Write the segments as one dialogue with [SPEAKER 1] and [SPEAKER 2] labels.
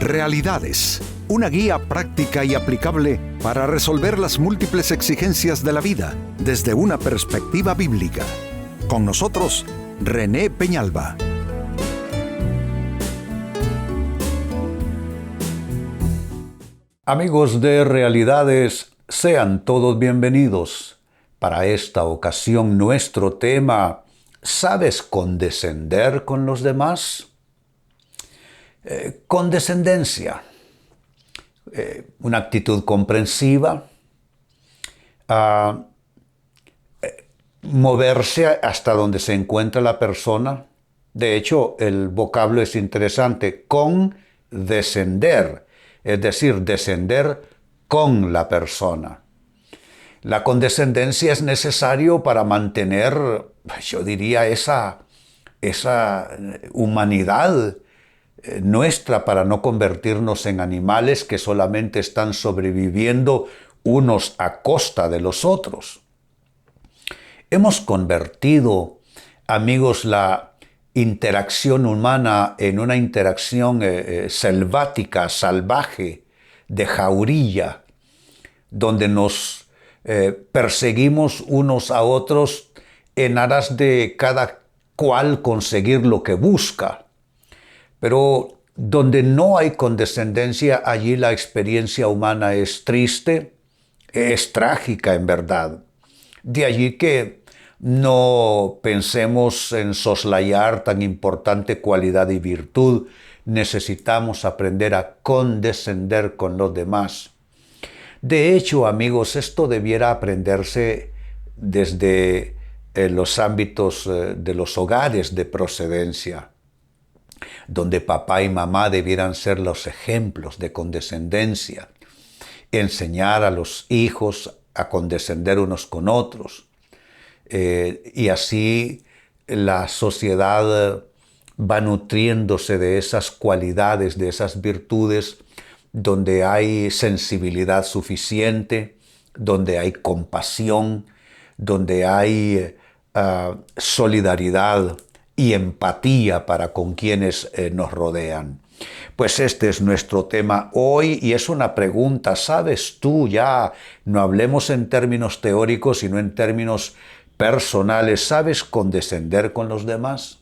[SPEAKER 1] Realidades, una guía práctica y aplicable para resolver las múltiples exigencias de la vida desde una perspectiva bíblica. Con nosotros, René Peñalba.
[SPEAKER 2] Amigos de Realidades, sean todos bienvenidos. Para esta ocasión nuestro tema, ¿sabes condescender con los demás? Condescendencia, una actitud comprensiva, moverse hasta donde se encuentra la persona. De hecho, el vocablo es interesante, condescender, es decir, descender con la persona. La condescendencia es necesario para mantener, yo diría, esa humanidad nuestra, para no convertirnos en animales que solamente están sobreviviendo unos a costa de los otros. Hemos convertido, amigos, la interacción humana en una interacción selvática, salvaje, de jaulilla, donde nos perseguimos unos a otros en aras de cada cual conseguir lo que busca. Pero donde no hay condescendencia, allí la experiencia humana es triste, es trágica en verdad. De allí que no pensemos en soslayar tan importante cualidad y virtud. Necesitamos aprender a condescender con los demás. De hecho, amigos, esto debiera aprenderse desde los ámbitos de los hogares de procedencia, donde papá y mamá debieran ser los ejemplos de condescendencia, enseñar a los hijos a condescender unos con otros. Y así la sociedad va nutriéndose de esas cualidades, de esas virtudes, donde hay sensibilidad suficiente, donde hay compasión, donde hay solidaridad y empatía para con quienes nos rodean. Pues este es nuestro tema hoy y es una pregunta. ¿Sabes tú ya? No hablemos en términos teóricos, sino en términos personales. ¿Sabes condescender con los demás?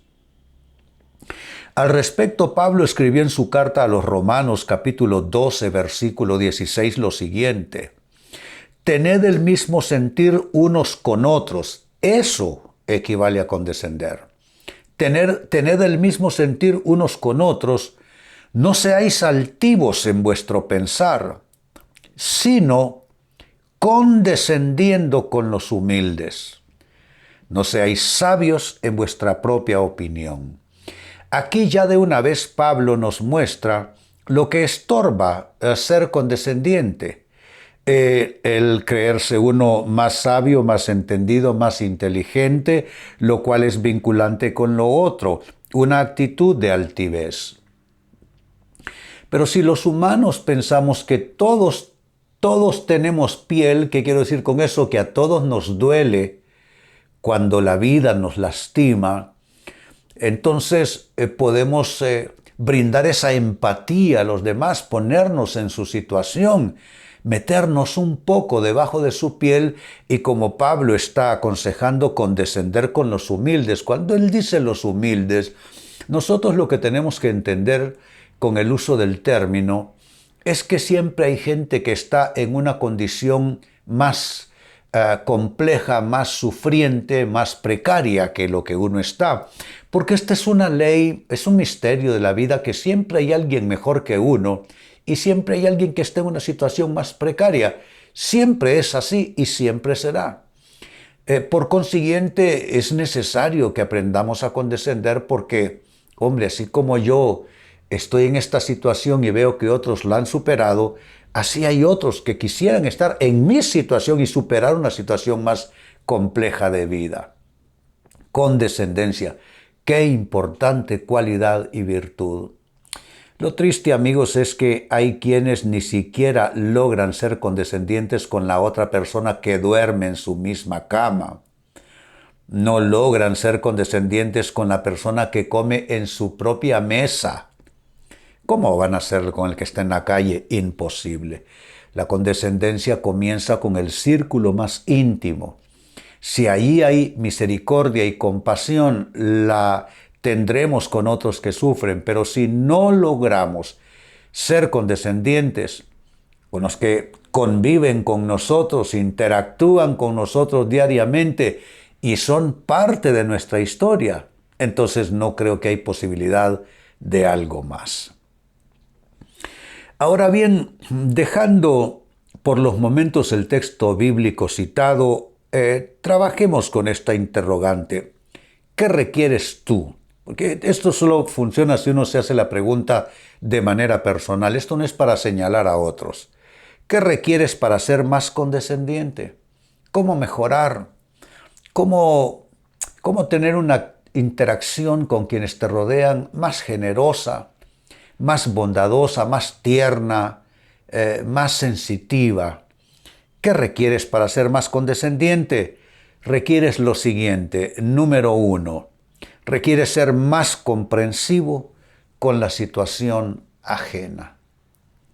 [SPEAKER 2] Al respecto, Pablo escribió en su carta a los Romanos, capítulo 12, versículo 16, lo siguiente: tened el mismo sentir unos con otros. Eso equivale a condescender. Tened el mismo sentir unos con otros. No seáis altivos en vuestro pensar, sino condescendiendo con los humildes. No seáis sabios en vuestra propia opinión. Aquí ya de una vez Pablo nos muestra lo que estorba ser condescendiente. El creerse uno más sabio, más entendido, más inteligente, lo cual es vinculante con lo otro, una actitud de altivez. Pero si los humanos pensamos que todos tenemos piel, ¿qué quiero decir con eso? Que a todos nos duele cuando la vida nos lastima, entonces podemos brindar esa empatía a los demás, ponernos en su situación, meternos un poco debajo de su piel y, como Pablo está aconsejando, condescender con los humildes. Cuando él dice los humildes, nosotros lo que tenemos que entender con el uso del término es que siempre hay gente que está en una condición más compleja, más sufriente, más precaria que lo que uno está. Porque esta es una ley, es un misterio de la vida, que siempre hay alguien mejor que uno y siempre hay alguien que esté en una situación más precaria. Siempre es así y siempre será. Por consiguiente, es necesario que aprendamos a condescender porque, hombre, así como yo estoy en esta situación y veo que otros la han superado, así hay otros que quisieran estar en mi situación y superar una situación más compleja de vida. Condescendencia, qué importante cualidad y virtud. Lo triste, amigos, es que hay quienes ni siquiera logran ser condescendientes con la otra persona que duerme en su misma cama. No logran ser condescendientes con la persona que come en su propia mesa. ¿Cómo van a hacerlo con el que está en la calle? Imposible. La condescendencia comienza con el círculo más íntimo. Si ahí hay misericordia y compasión, la tendremos con otros que sufren, pero si no logramos ser condescendientes con los que conviven con nosotros, interactúan con nosotros diariamente y son parte de nuestra historia, entonces no creo que hay posibilidad de algo más. Ahora bien, dejando por los momentos el texto bíblico citado, trabajemos con esta interrogante. ¿Qué requieres tú? Porque esto solo funciona si uno se hace la pregunta de manera personal. Esto no es para señalar a otros. ¿Qué requieres para ser más condescendiente? ¿Cómo mejorar? ¿Cómo tener una interacción con quienes te rodean más generosa, más bondadosa, más tierna, más sensitiva? ¿Qué requieres para ser más condescendiente? Requieres lo siguiente. Número 1, requieres ser más comprensivo con la situación ajena.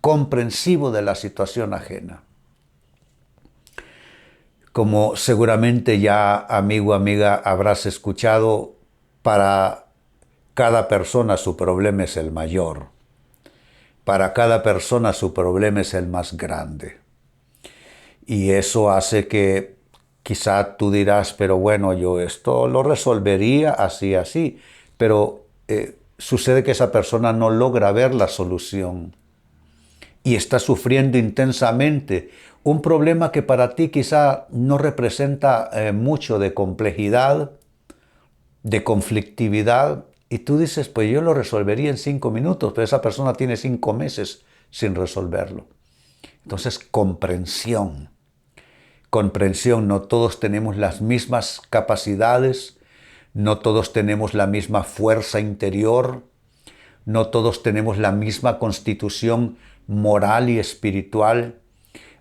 [SPEAKER 2] Comprensivo de la situación ajena. Como seguramente ya, amigo, amiga, habrás escuchado, para cada persona su problema es el mayor. Para cada persona su problema es el más grande. Y eso hace que quizá tú dirás, pero bueno, yo esto lo resolvería así. Pero sucede que esa persona no logra ver la solución y está sufriendo intensamente un problema que para ti quizá no representa mucho de complejidad, de conflictividad, y tú dices, pues yo lo resolvería en 5 minutos, pero esa persona tiene 5 meses sin resolverlo. Entonces, comprensión, no todos tenemos las mismas capacidades, no todos tenemos la misma fuerza interior, no todos tenemos la misma constitución moral y espiritual.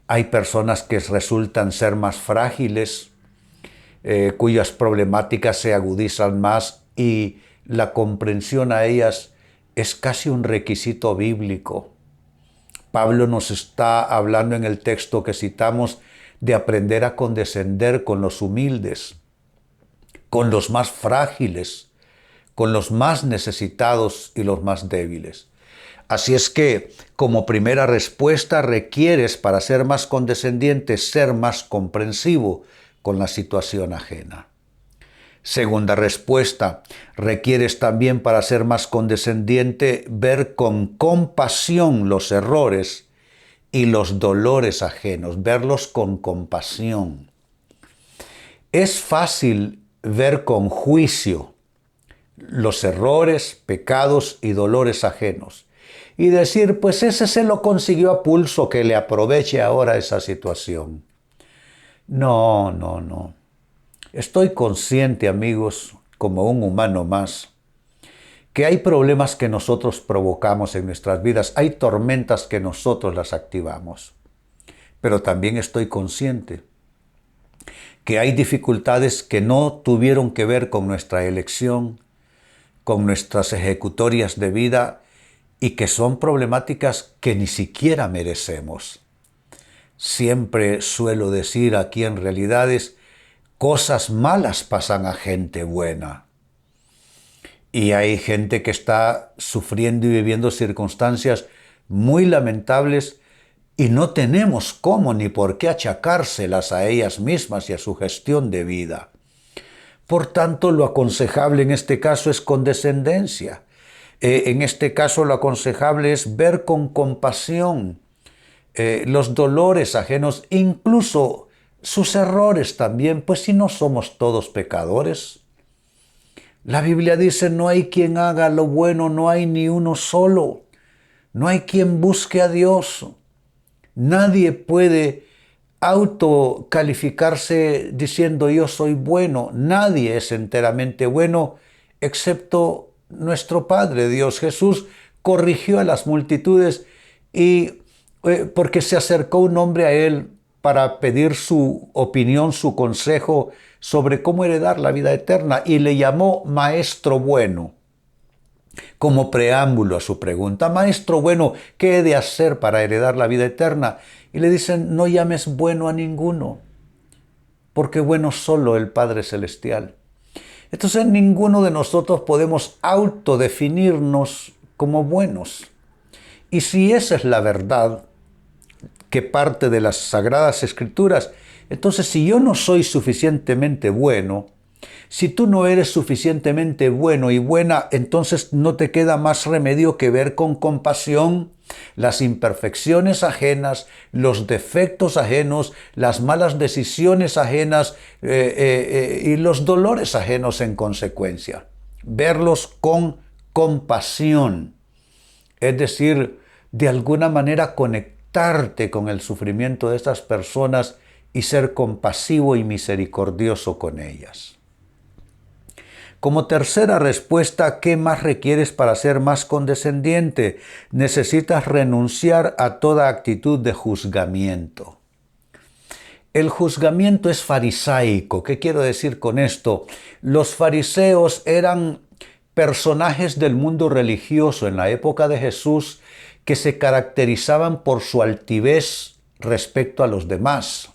[SPEAKER 2] Hay personas que resultan ser más frágiles, cuyas problemáticas se agudizan más, y la comprensión a ellas es casi un requisito bíblico. Pablo nos está hablando en el texto que citamos de aprender a condescender con los humildes, con los más frágiles, con los más necesitados y los más débiles. Así es que, como primera respuesta, requieres, para ser más condescendiente, ser más comprensivo con la situación ajena. Segunda respuesta, requieres también, para ser más condescendiente, ver con compasión los errores y los dolores ajenos, verlos con compasión. Es fácil ver con juicio los errores, pecados y dolores ajenos y decir, pues ese se lo consiguió a pulso, que le aproveche ahora esa situación. No. Estoy consciente, amigos, como un humano más, que hay problemas que nosotros provocamos en nuestras vidas, hay tormentas que nosotros las activamos. Pero también estoy consciente que hay dificultades que no tuvieron que ver con nuestra elección, con nuestras ejecutorias de vida, y que son problemáticas que ni siquiera merecemos. Siempre suelo decir aquí, en realidades, cosas malas pasan a gente buena. Y hay gente que está sufriendo y viviendo circunstancias muy lamentables y no tenemos cómo ni por qué achacárselas a ellas mismas y a su gestión de vida. Por tanto, lo aconsejable en este caso es condescendencia. En este caso, lo aconsejable es ver con compasión los dolores ajenos, incluso sus errores también, pues si no somos todos pecadores. La Biblia dice, no hay quien haga lo bueno, no hay ni uno solo. No hay quien busque a Dios. Nadie puede autocalificarse diciendo yo soy bueno. Nadie es enteramente bueno excepto nuestro Padre Dios. Jesús corrigió a las multitudes y porque se acercó un hombre a él para pedir su opinión, su consejo sobre cómo heredar la vida eterna, y le llamó maestro bueno. Como preámbulo a su pregunta, Maestro bueno, ¿qué he de hacer para heredar la vida eterna? Y le dicen, no llames bueno a ninguno, porque bueno solo el Padre Celestial. Entonces ninguno de nosotros podemos autodefinirnos como buenos. Y si esa es la verdad que parte de las Sagradas Escrituras, entonces si yo no soy suficientemente bueno, si tú no eres suficientemente bueno y buena, entonces no te queda más remedio que ver con compasión las imperfecciones ajenas, los defectos ajenos, las malas decisiones ajenas y los dolores ajenos en consecuencia. Verlos con compasión, es decir, de alguna manera conectarte con el sufrimiento de estas personas y ser compasivo y misericordioso con ellas. Como tercera respuesta, ¿qué más requieres para ser más condescendiente? Necesitas renunciar a toda actitud de juzgamiento. El juzgamiento es farisaico. ¿Qué quiero decir con esto? Los fariseos eran personajes del mundo religioso en la época de Jesús que se caracterizaban por su altivez respecto a los demás.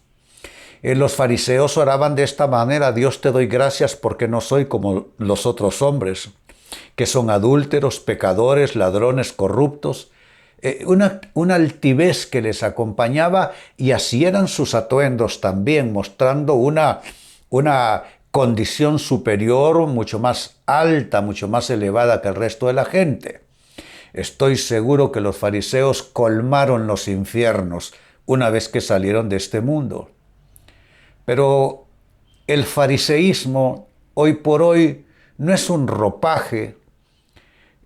[SPEAKER 2] Los fariseos oraban de esta manera: Dios, te doy gracias porque no soy como los otros hombres, que son adúlteros, pecadores, ladrones, corruptos. Una altivez que les acompañaba, y así eran sus atuendos también, mostrando una condición superior, mucho más alta, mucho más elevada que el resto de la gente. Estoy seguro que los fariseos colmaron los infiernos una vez que salieron de este mundo. Pero el fariseísmo hoy por hoy no es un ropaje,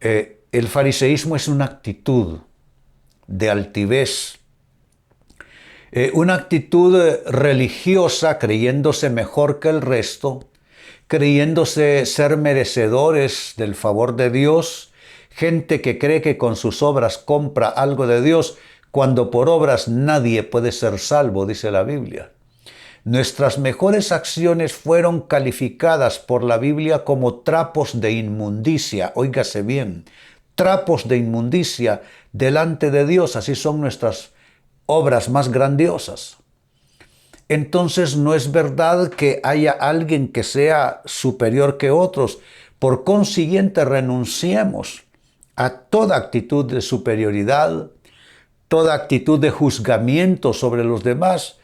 [SPEAKER 2] el fariseísmo es una actitud de altivez, una actitud religiosa, creyéndose mejor que el resto, creyéndose ser merecedores del favor de Dios, gente que cree que con sus obras compra algo de Dios, cuando por obras nadie puede ser salvo, dice la Biblia. Nuestras mejores acciones fueron calificadas por la Biblia como trapos de inmundicia. Óigase bien, trapos de inmundicia delante de Dios. Así son nuestras obras más grandiosas. Entonces no es verdad que haya alguien que sea superior que otros. Por consiguiente, renunciemos a toda actitud de superioridad, toda actitud de juzgamiento sobre los demás.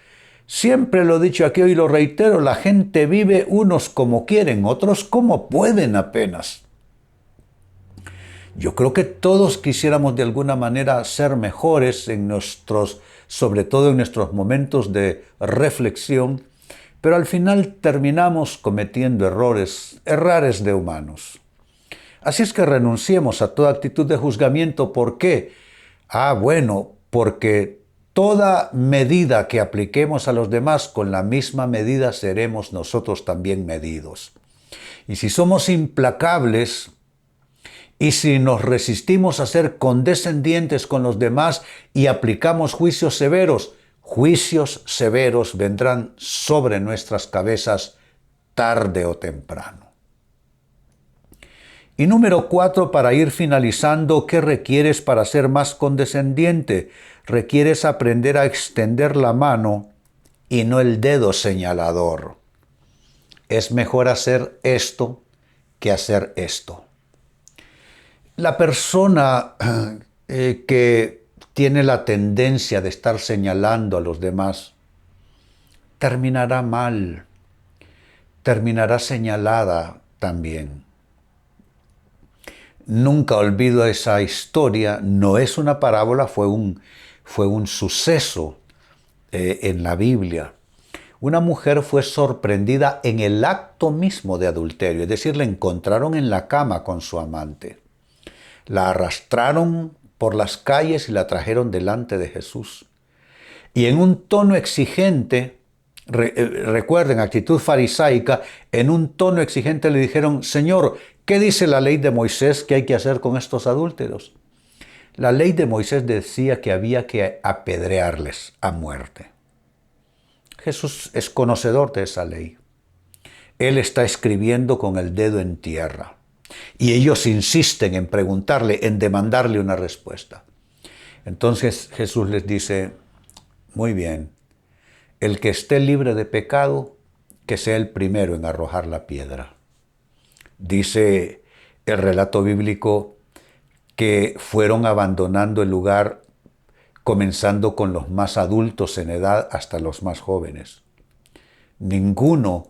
[SPEAKER 2] Siempre lo he dicho aquí, hoy lo reitero, la gente vive unos como quieren, otros como pueden apenas. Yo creo que todos quisiéramos de alguna manera ser mejores sobre todo en nuestros momentos de reflexión, pero al final terminamos cometiendo errores de humanos. Así es que renunciemos a toda actitud de juzgamiento. ¿Por qué? Porque toda medida que apliquemos a los demás, con la misma medida seremos nosotros también medidos. Y si somos implacables y si nos resistimos a ser condescendientes con los demás y aplicamos juicios severos vendrán sobre nuestras cabezas tarde o temprano. Y número 4, para ir finalizando, ¿qué requieres para ser más condescendiente? Requieres aprender a extender la mano y no el dedo señalador. Es mejor hacer esto que hacer esto. La persona que tiene la tendencia de estar señalando a los demás terminará mal, terminará señalada también. Nunca olvido esa historia, no es una parábola, fue un suceso en la Biblia. Una mujer fue sorprendida en el acto mismo de adulterio, es decir, la encontraron en la cama con su amante. La arrastraron por las calles y la trajeron delante de Jesús. Y en un tono exigente, recuerden, actitud farisaica, en un tono exigente le dijeron: Señor, ¿qué dice la ley de Moisés que hay que hacer con estos adúlteros? La ley de Moisés decía que había que apedrearles a muerte. Jesús es conocedor de esa ley. Él está escribiendo con el dedo en tierra. Y ellos insisten en preguntarle, en demandarle una respuesta. Entonces Jesús les dice, muy bien, el que esté libre de pecado, que sea el primero en arrojar la piedra. Dice el relato bíblico que fueron abandonando el lugar, comenzando con los más adultos en edad hasta los más jóvenes. Ninguno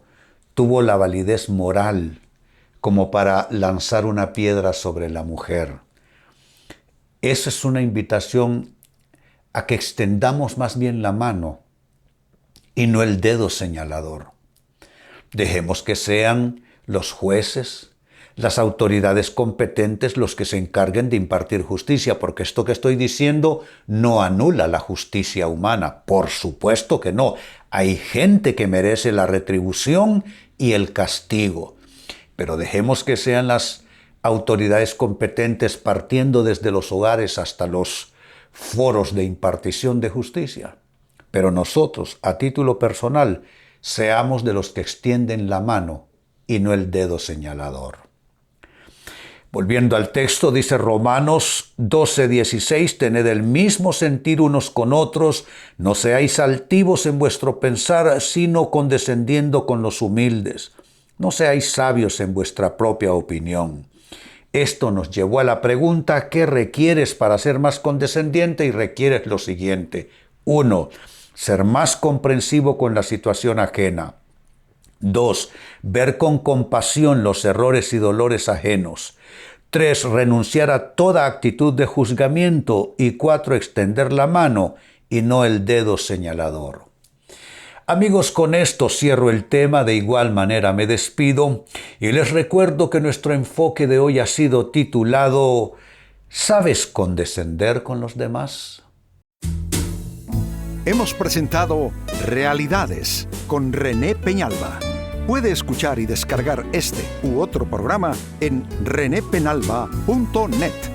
[SPEAKER 2] tuvo la validez moral como para lanzar una piedra sobre la mujer. Esa es una invitación a que extendamos más bien la mano y no el dedo señalador. Dejemos que sean los jueces, las autoridades competentes los que se encarguen de impartir justicia, porque esto que estoy diciendo no anula la justicia humana. Por supuesto que no. Hay gente que merece la retribución y el castigo. Pero dejemos que sean las autoridades competentes, partiendo desde los hogares hasta los foros de impartición de justicia. Pero nosotros, a título personal, seamos de los que extienden la mano y no el dedo señalador. Volviendo al texto, dice Romanos 12:16, tened el mismo sentir unos con otros, no seáis altivos en vuestro pensar, sino condescendiendo con los humildes. No seáis sabios en vuestra propia opinión. Esto nos llevó a la pregunta, ¿qué requieres para ser más condescendiente? Y requieres lo siguiente. 1. Ser más comprensivo con la situación ajena. 2. Ver con compasión los errores y dolores ajenos. 3. Renunciar a toda actitud de juzgamiento. Y 4. Extender la mano y no el dedo señalador. Amigos, con esto cierro el tema, de igual manera me despido y les recuerdo que nuestro enfoque de hoy ha sido titulado ¿Sabes condescender con los demás?
[SPEAKER 1] Hemos presentado Realidades con René Peñalba. Puede escuchar y descargar este u otro programa en renépenalba.net.